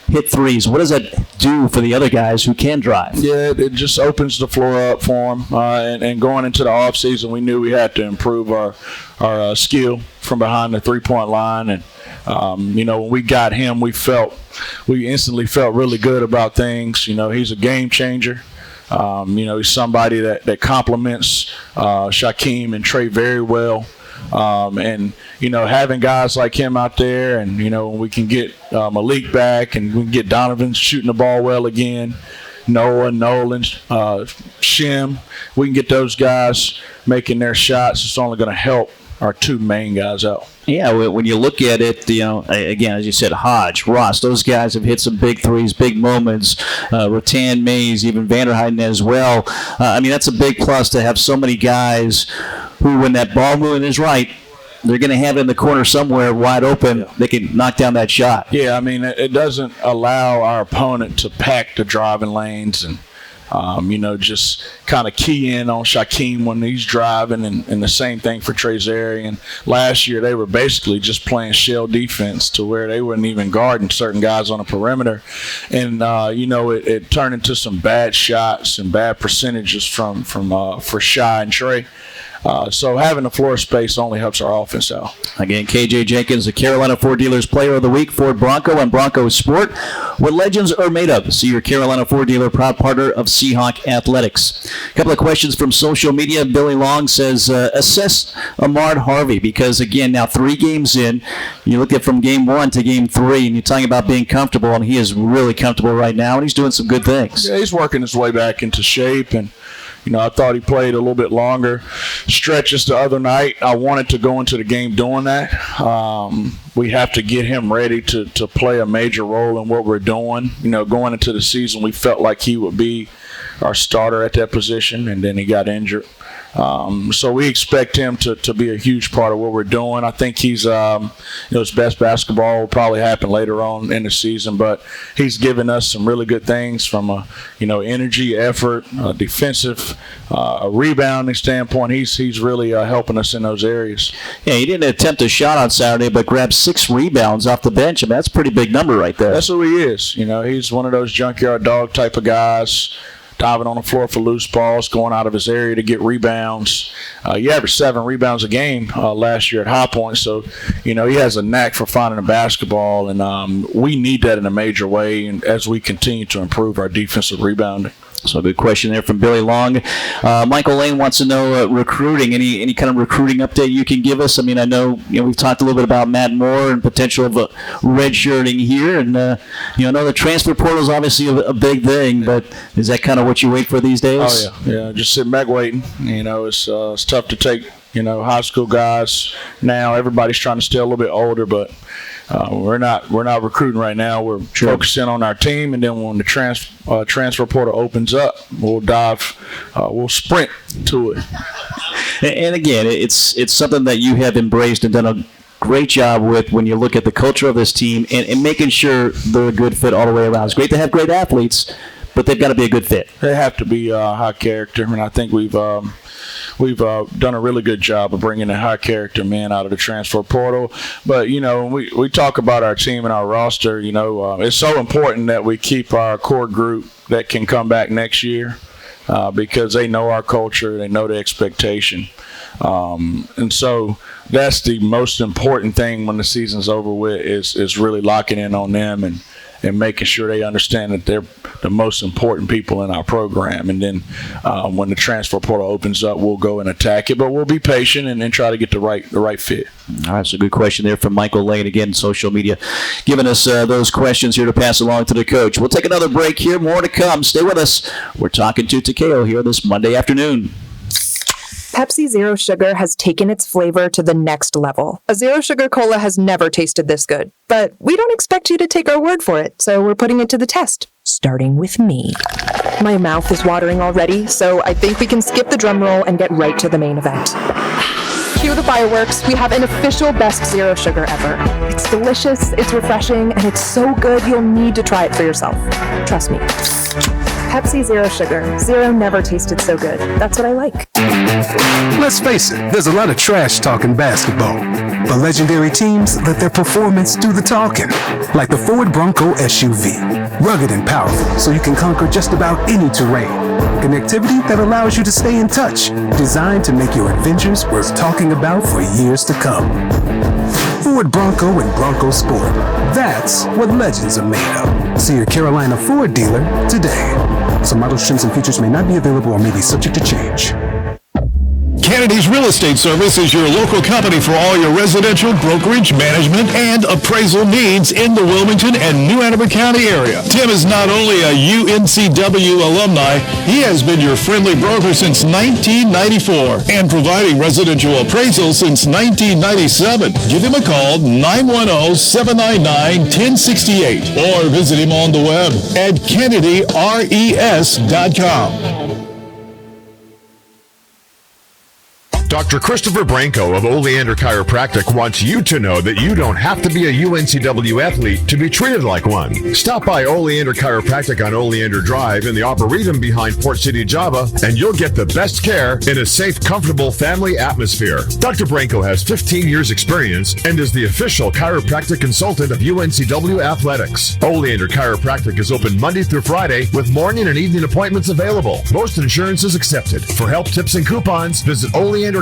hit threes, what does that do for the other guys who can drive? Yeah, it just opens the floor up for them. And going into the offseason, we knew we had to improve our skill from behind the three-point line. And, when we got him, we instantly felt really good about things. He's a game changer. He's somebody that complements Shaquem and Trey very well. Having guys like him out there, and when we can get Malik back, and we can get Donovan shooting the ball well again, Noah, Nolan, Shim, we can get those guys making their shots. It's only going to help our two main guys out. Yeah, when you look at it, again, as you said, Hodge, Ross, those guys have hit some big threes, big moments. Rattan, Mays, even Vanderheiden as well. That's a big plus to have so many guys who, when that ball movement is right, they're going to have it in the corner somewhere wide open. Yeah. They can knock down that shot. Yeah, it doesn't allow our opponent to pack the driving lanes and, just kind of key in on Shaquem when he's driving, and the same thing for Trazarian. Last year, they were basically just playing shell defense to where they weren't even guarding certain guys on the perimeter. And, it turned into some bad shots and bad percentages for Shy and Trey. So having the floor space only helps our offense out. Again, KJ Jenkins, the Carolina Ford Dealers Player of the Week, Ford Bronco and Bronco Sport. What legends are made of. See your Carolina Ford dealer, proud partner of Seahawk Athletics. A couple of questions from social media. Billy Long says, assess Ahmad Harvey, because, again, now 3 games in, you look at from game 1 to game 3, and you're talking about being comfortable, and he is really comfortable right now, and he's doing some good things. Yeah, he's working his way back into shape, and I thought he played a little bit longer stretches the other night. I wanted to go into the game doing that. We have to get him ready to play a major role in what we're doing. Going into the season, we felt like he would be our starter at that position, and then he got injured. So we expect him to be a huge part of what we're doing. I think he's, his best basketball will probably happen later on in the season, but he's given us some really good things from energy, effort, defensive, a rebounding standpoint. He's really helping us in those areas. Yeah, he didn't attempt a shot on Saturday, but grabbed 6 rebounds off the bench. That's a pretty big number right there. That's who he is. He's one of those junkyard dog type of guys. Diving on the floor for loose balls, going out of his area to get rebounds. He averaged 7 rebounds a game last year at High Point, so he has a knack for finding a basketball, and we need that in a major way, and as we continue to improve our defensive rebounding. So a good question there from Billy Long. Michael Lane wants to know recruiting. Any kind of recruiting update you can give us? I know we've talked a little bit about Matt Moore and potential of redshirting here, and I know the transfer portal is obviously a big thing, but is that kind of what you wait for these days? Oh yeah, just sitting back waiting. It's tough to take high school guys now. Everybody's trying to stay a little bit older, but we're not recruiting right now. We're focusing on our team, and then when the transfer portal opens up, we'll sprint to it. And again, it's something that you have embraced and done a great job with when you look at the culture of this team and making sure they're a good fit all the way around. It's great to have great athletes, but they've got to be a good fit. They have to be high character, and I think we've done a really good job of bringing a high character men out of the transfer portal. But when we talk about our team and our roster, it's so important that we keep our core group that can come back next year because they know our culture, they know the expectation, and so that's the most important thing when the season's over with is really locking in on them and making sure they understand that they're the most important people in our program. And then when the transfer portal opens up, we'll go and attack it. But we'll be patient and try to get the right fit. All right, so good question there from Michael Lane. Again, social media giving us those questions here to pass along to the coach. We'll take another break here. More to come. Stay with us. We're talking to Takayo here this Monday afternoon. Pepsi Zero Sugar has taken its flavor to the next level. A Zero Sugar Cola has never tasted this good. But we don't expect you to take our word for it, so we're putting it to the test. Starting with me. My mouth is watering already, so I think we can skip the drum roll and get right to the main event. Cue the fireworks, we have an official best zero sugar ever. It's delicious, it's refreshing, and it's so good you'll need to try it for yourself. Trust me. Pepsi Zero Sugar. Zero never tasted so good. That's what I like. Let's face it, there's a lot of trash talking basketball. But legendary teams let their performance do the talking. Like the Ford Bronco SUV. Rugged and powerful, so you can conquer just about any terrain. Connectivity that allows you to stay in touch. Designed to make your adventures worth talking about for years to come. Ford Bronco and Bronco Sport. That's what legends are made of. See your Carolina Ford dealer today. Some models, trims, and features may not be available or may be subject to change. Kennedy's Real Estate Service is your local company for all your residential, brokerage, management, and appraisal needs in the Wilmington and New Hanover County area. Tim is not only a UNCW alumni, he has been your friendly broker since 1994 and providing residential appraisals since 1997. Give him a call, 910-799-1068, or visit him on the web at kennedyres.com. Dr. Christopher Branco of Oleander Chiropractic wants you to know that you don't have to be a UNCW athlete to be treated like one. Stop by Oleander Chiropractic on Oleander Drive in the Arboretum behind Port City, Java, and you'll get the best care in a safe, comfortable family atmosphere. Dr. Branco has 15 years experience and is the official chiropractic consultant of UNCW Athletics. Oleander Chiropractic is open Monday through Friday with morning and evening appointments available. Most insurance is accepted. For help, tips, and coupons, visit OleanderChiropractic.com.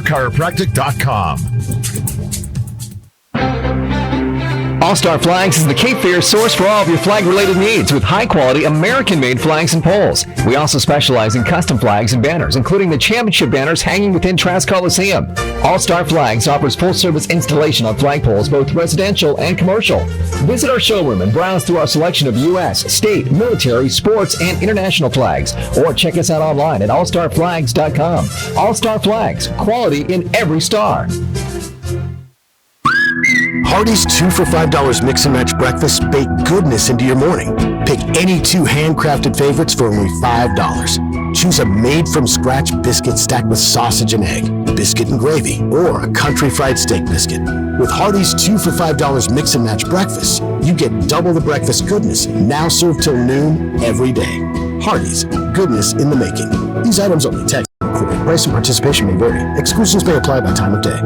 All-Star Flags is the Cape Fear source for all of your flag-related needs with high-quality American-made flags and poles. We also specialize in custom flags and banners, including the championship banners hanging within Trask Coliseum. All-Star Flags offers full-service installation on flagpoles, both residential and commercial. Visit our showroom and browse through our selection of U.S., state, military, sports, and international flags, or check us out online at allstarflags.com. All-Star Flags, quality in every star. Hardee's 2 for $5 mix and match breakfast bake goodness into your morning. Pick any 2 handcrafted favorites for only $5. Choose a made-from-scratch biscuit stacked with sausage and egg, biscuit and gravy, or a country fried steak biscuit. With Hardee's 2 for $5 mix and match breakfast, you get double the breakfast goodness, now served till noon every day. Hardee's, goodness in the making. These items only tax included. Price and participation may vary. Exclusions may apply by time of day.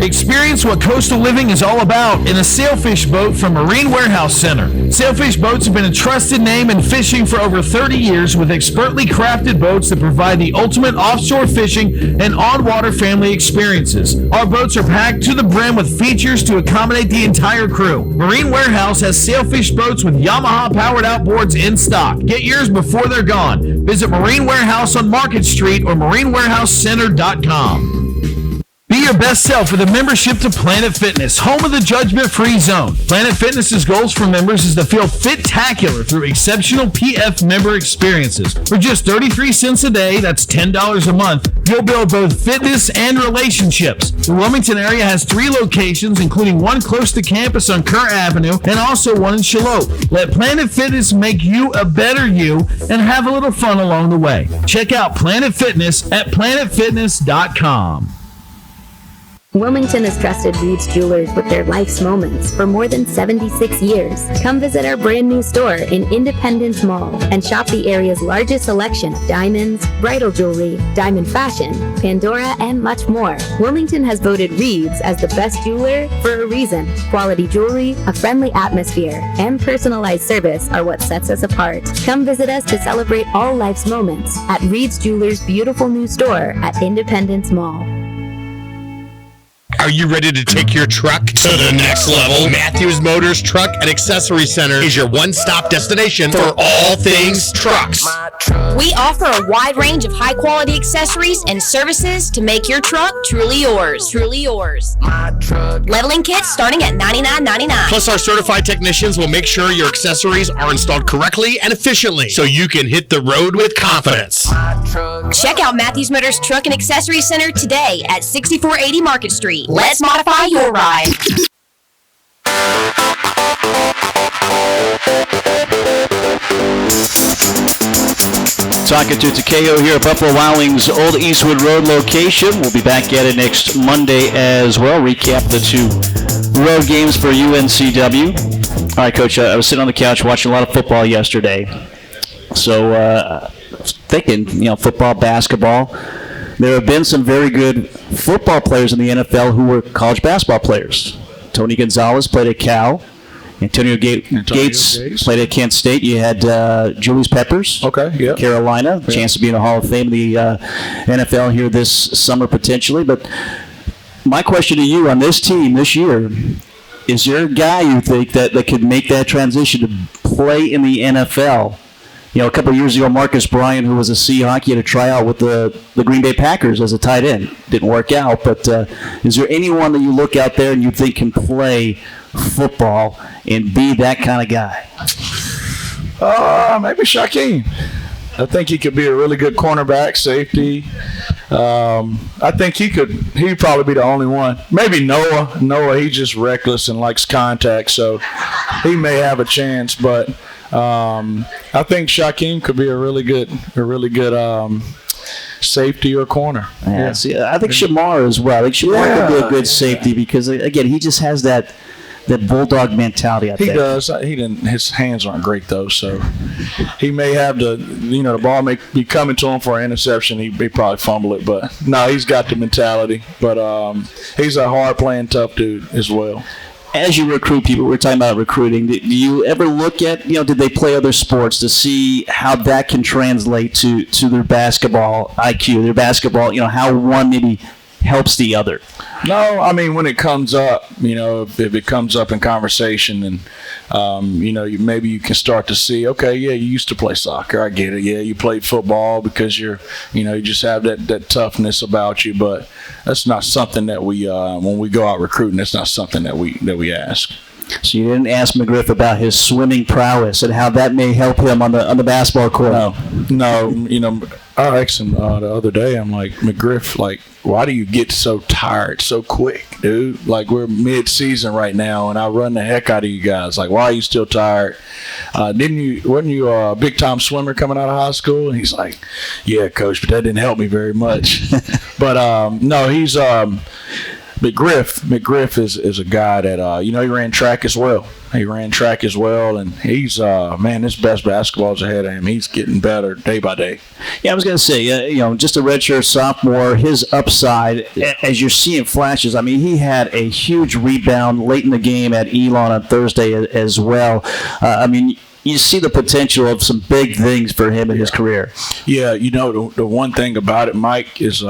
Experience what coastal living is all about in a sailfish boat from Marine Warehouse Center. Sailfish boats have been a trusted name in fishing for over 30 years with expertly crafted boats that provide the ultimate offshore fishing and on-water family experiences. Our boats are packed to the brim with features to accommodate the entire crew. Marine Warehouse has sailfish boats with Yamaha-powered outboards in stock. Get yours before they're gone. Visit Marine Warehouse on Market Street or marinewarehousecenter.com. Be your best self with a membership to Planet Fitness, home of the judgment-free zone. Planet Fitness's goals for members is to feel fit-tacular through exceptional PF member experiences. For just 33 cents a day, that's $10 a month, you'll build both fitness and relationships. The Wilmington area has 3 locations, including one close to campus on Kerr Avenue and also one in Shiloh. Let Planet Fitness make you a better you and have a little fun along the way. Check out Planet Fitness at planetfitness.com. Wilmington has trusted Reed's Jewelers with their life's moments for more than 76 years. Come visit our brand new store in Independence Mall and shop the area's largest selection of diamonds, bridal jewelry, diamond fashion, Pandora, and much more. Wilmington has voted Reed's as the best jeweler for a reason. Quality jewelry, a friendly atmosphere, and personalized service are what sets us apart. Come visit us to celebrate all life's moments at Reed's Jewelers' beautiful new store at Independence Mall. Are you ready to take your truck to the next level? Matthews Motors Truck and Accessory Center is your one-stop destination for all things trucks. We offer a wide range of high-quality accessories and services to make your truck truly yours. Truly yours. Leveling kits starting at $99.99. Plus, our certified technicians will make sure your accessories are installed correctly and efficiently so you can hit the road with confidence. Check out Matthews Motors Truck and Accessory Center today at 6480 Market Street. Let's modify your ride. talking to Takayo here at Buffalo Wild Wings' Old Eastwood Road location. We'll be back at it next Monday as well. Recap the 2 road games for UNCW. All right, Coach, I was sitting on the couch watching a lot of football yesterday. So thinking, football, basketball. There have been some very good football players in the NFL who were college basketball players. Tony Gonzalez played at Cal. Antonio Gates played at Kent State. You had Julius Peppers, Carolina, chance to be in the Hall of Fame in the NFL here this summer potentially. But my question to you on this team this year, is there a guy you think that could make that transition to play in the NFL? A couple of years ago, Marcus Bryant, who was a Seahawk, he had a tryout with the Green Bay Packers as a tight end. Didn't work out, but is there anyone that you look out there and you think can play football and be that kind of guy? Maybe Shaquem. I think he could be a really good cornerback, safety. I think he'd probably be the only one. Maybe Noah. Noah, he's just reckless and likes contact, so he may have a chance, but I think Shaquem could be a really good safety or corner. See, I think Shamar as well. I think Shamar could be a good safety because, again, he just has that bulldog mentality out there. He does. His hands aren't great though, so he may have the ball may be coming to him for an interception. He probably fumble it, but no, he's got the mentality. But he's a hard playing, tough dude as well. As you recruit people, we're talking about recruiting. Do you ever look at, did they play other sports to see how that can translate to their basketball IQ, their basketball, how one maybe helps the other? No, I mean, when it comes up, if it comes up in conversation and, maybe you can start to see, okay, yeah, you used to play soccer. I get it. Yeah, you played football because you just have that toughness about you. But that's not something that we, when we go out recruiting, that's not something that we ask. So you didn't ask McGriff about his swimming prowess and how that may help him on the basketball court? No. I asked him the other day, I'm like, McGriff, why do you get so tired so quick, dude? We're mid-season right now, and I run the heck out of you guys. Why are you still tired? Wasn't you a big-time swimmer coming out of high school? And he's like, yeah, Coach, but that didn't help me very much. But, no, he's McGriff is a guy that, he ran track as well. And he's, his best basketball is ahead of him. He's getting better day by day. Yeah, I was going to say, just a redshirt sophomore, his upside, as you're seeing flashes, he had a huge rebound late in the game at Elon on Thursday as well. You see the potential of some big things for him in his career. Yeah, the one thing about it, Mike, is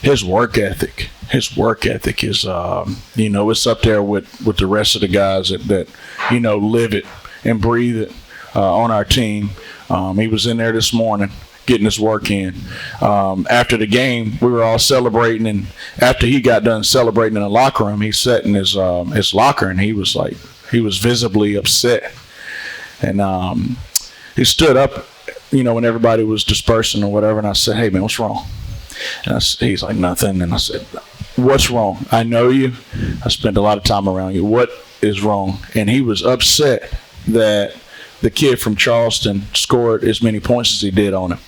his work ethic. His work ethic is, it's up there with the rest of the guys that live it and breathe it on our team. He was in there this morning getting his work in. After the game, we were all celebrating, and after he got done celebrating in the locker room, he sat in his locker, and he was visibly upset. And he stood up, when everybody was dispersing or whatever, and I said, hey, man, what's wrong? And he's like, nothing. And I said, what's wrong? I know you. I spent a lot of time around you. What is wrong? And he was upset that the kid from Charleston scored as many points as he did on him.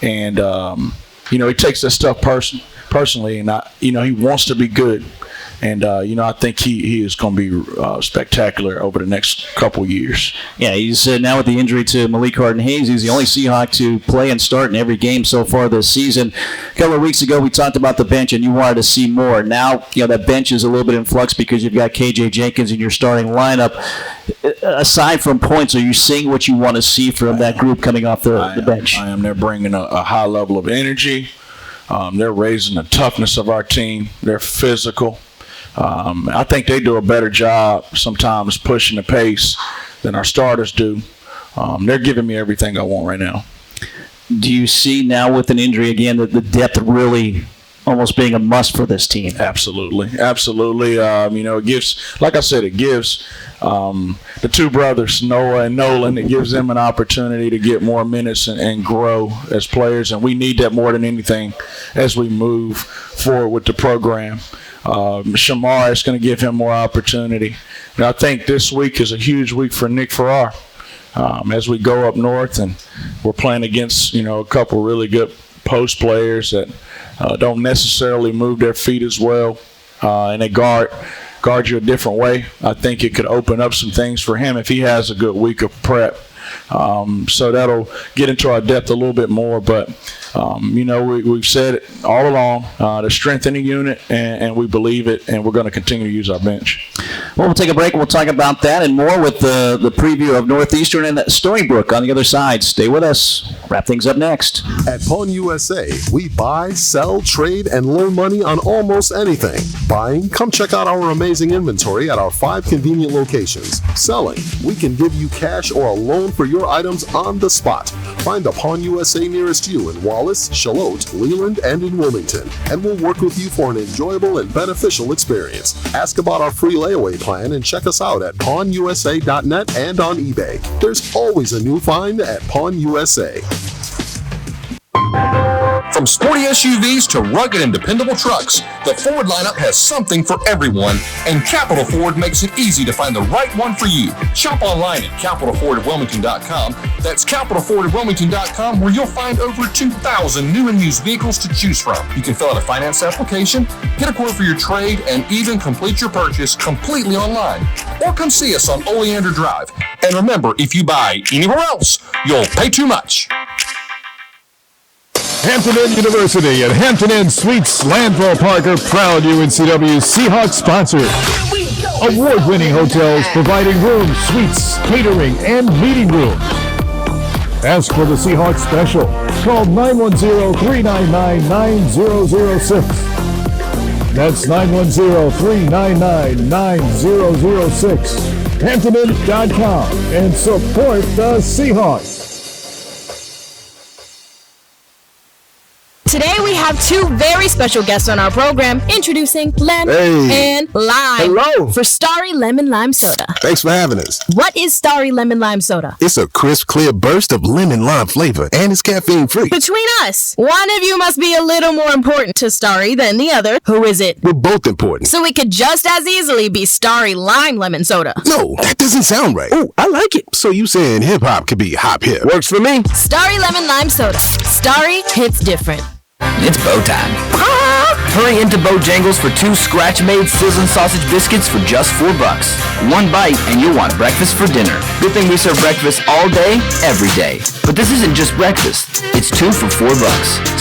And, he takes that stuff personally, and, he wants to be good. And, I think he is going to be spectacular over the next couple years. Yeah, he's now with the injury to Malik Harden-Hayes. He's the only Seahawk to play and start in every game so far this season. A couple of weeks ago, we talked about the bench, and you wanted to see more. Now, that bench is a little bit in flux because you've got K.J. Jenkins in your starting lineup. Aside from points, are you seeing what you want to see from that group coming off the bench? I am. They're bringing a high level of energy. They're raising the toughness of our team. They're physical. I think they do a better job sometimes pushing the pace than our starters do. They're giving me everything I want right now. Do you see now with an injury again that the depth really almost being a must for this team? Absolutely. It gives, like I said, the two brothers, Noah and Nolan, it gives them an opportunity to get more minutes and grow as players, and we need that more than anything as we move forward with the program. Shamar is going to give him more opportunity. And I think this week is a huge week for Nick Farrar. as we go up north and we're playing against, a couple really good post players that don't necessarily move their feet as well, and they guard you a different way. I think it could open up some things for him if he has a good week of prep. So that'll get into our depth a little bit more. But, we've said it all along, to strengthen the unit, and we believe it, and we're going to continue to use our bench. Well, we'll take a break. We'll talk about that and more with the preview of Northeastern and Stony Brook on the other side. Stay with us. Wrap things up next. At Pawn USA, we buy, sell, trade, and loan money on almost anything. Buying? Come check out our amazing inventory at our 5 convenient locations. Selling? We can give you cash or a loan for your items on the spot. Find the Pawn USA nearest you in Wallace, Charlotte, Leland, and in Wilmington, and we'll work with you for an enjoyable and beneficial experience. Ask about our free layaway plan and check us out at pawnusa.net and on eBay. There's always a new find at Pawn USA. From sporty SUVs to rugged and dependable trucks, the Ford lineup has something for everyone, and Capital Ford makes it easy to find the right one for you. Shop online at capitalfordofwilmington.com. That's capitalfordofwilmington.com, where you'll find over 2,000 new and used vehicles to choose from. You can fill out a finance application, get a quote for your trade, and even complete your purchase completely online. Or come see us on Oleander Drive. And remember, if you buy anywhere else, you'll pay too much. Hampton Inn University and Hampton Inn Suites Landville Park are proud UNCW Seahawks sponsors. Award-winning hotels providing rooms, suites, catering, and meeting rooms. Ask for the Seahawks special. Call 910-399-9006. That's 910-399-9006. HamptonInn.com and support the Seahawks. Today we have two very special guests on our program. Introducing Lem and Lime. Hello. For Starry Lemon Lime Soda. Thanks for having us. What is Starry Lemon Lime Soda? It's a crisp, clear burst of lemon lime flavor, and it's caffeine-free. Between us, one of you must be a little more important to Starry than the other. Who is it? We're both important. So it could just as easily be Starry Lime Lemon Soda. No, that doesn't sound right. Oh, I like it. So you saying hip-hop could be hop-hip. Works for me. Starry Lemon Lime Soda. Starry hits different. It's bow time. Hurry into Bojangles for 2 scratch-made sizzling sausage biscuits for just $4. One bite and you'll want breakfast for dinner. Good thing we serve breakfast all day, every day. But this isn't just breakfast. It's 2 for $4.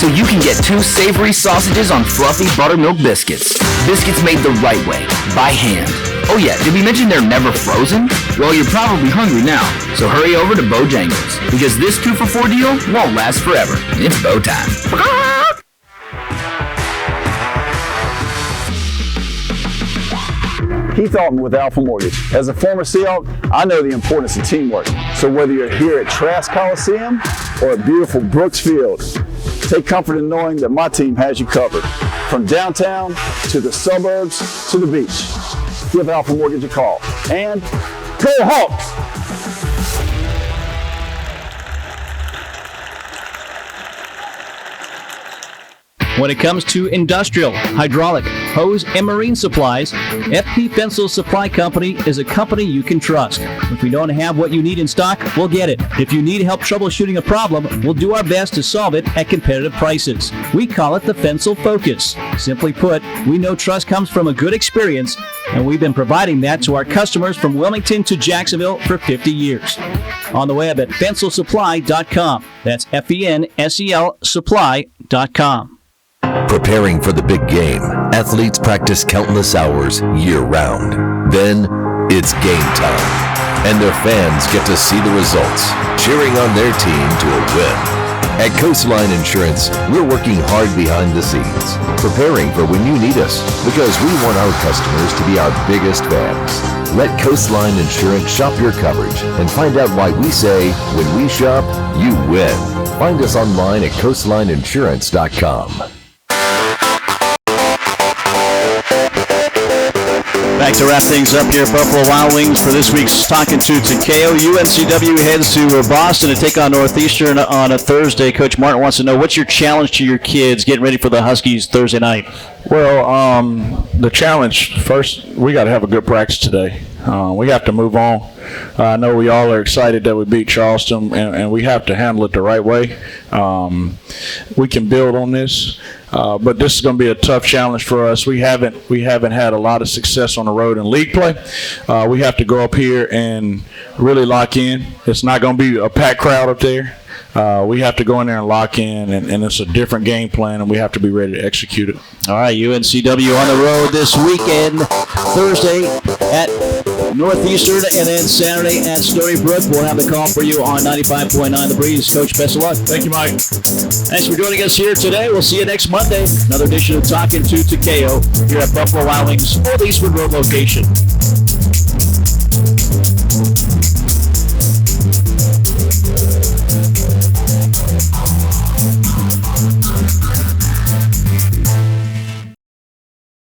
So you can get 2 savory sausages on fluffy buttermilk biscuits. Biscuits made the right way, by hand. Oh yeah, did we mention they're never frozen? Well, you're probably hungry now, so hurry over to Bojangles, because this 2 for $4 deal won't last forever. It's bow time. Keith Altman with Alpha Mortgage. As a former Seahawk, I know the importance of teamwork. So whether you're here at Trask Coliseum or at beautiful Brooks Field, take comfort in knowing that my team has you covered. From downtown to the suburbs to the beach. Give Alpha Mortgage a call. And go Hawks! When it comes to industrial, hydraulic, hose, and marine supplies, FP Fensel Supply Company is a company you can trust. If we don't have what you need in stock, we'll get it. If you need help troubleshooting a problem, we'll do our best to solve it at competitive prices. We call it the Fensel Focus. Simply put, we know trust comes from a good experience, and we've been providing that to our customers from Wilmington to Jacksonville for 50 years. On the web at fenselsupply.com. That's FENSEL supply.com. Preparing for the big game, athletes practice countless hours year-round. Then, it's game time, and their fans get to see the results, cheering on their team to a win. At Coastline Insurance, we're working hard behind the scenes, preparing for when you need us, because we want our customers to be our biggest fans. Let Coastline Insurance shop your coverage and find out why we say, when we shop, you win. Find us online at coastlineinsurance.com. Back to wrap things up here at Buffalo Wild Wings for this week's Talking to Takayo. UNCW heads to Boston to take on Northeastern on a Thursday. Coach Martin wants to know, what's your challenge to your kids getting ready for the Huskies Thursday night? Well, the challenge, first, we got to have a good practice today. We have to move on. I know we all are excited that we beat Charleston, and we have to handle it the right way. We can build on this, but this is going to be a tough challenge for us. We haven't had a lot of success on the road in league play. We have to go up here and really lock in. It's not going to be a packed crowd up there. We have to go in there and lock in, and it's a different game plan, and we have to be ready to execute it. All right, UNCW on the road this weekend, Thursday at Northeastern, and then Saturday at Stony Brook. We'll have the call for you on 95.9 The Breeze. Coach, best of luck. Thank you, Mike. Thanks for joining us here today. We'll see you next Monday. Another edition of Talking to Takayo here at Buffalo Wild Wings, Old Eastwood Road location.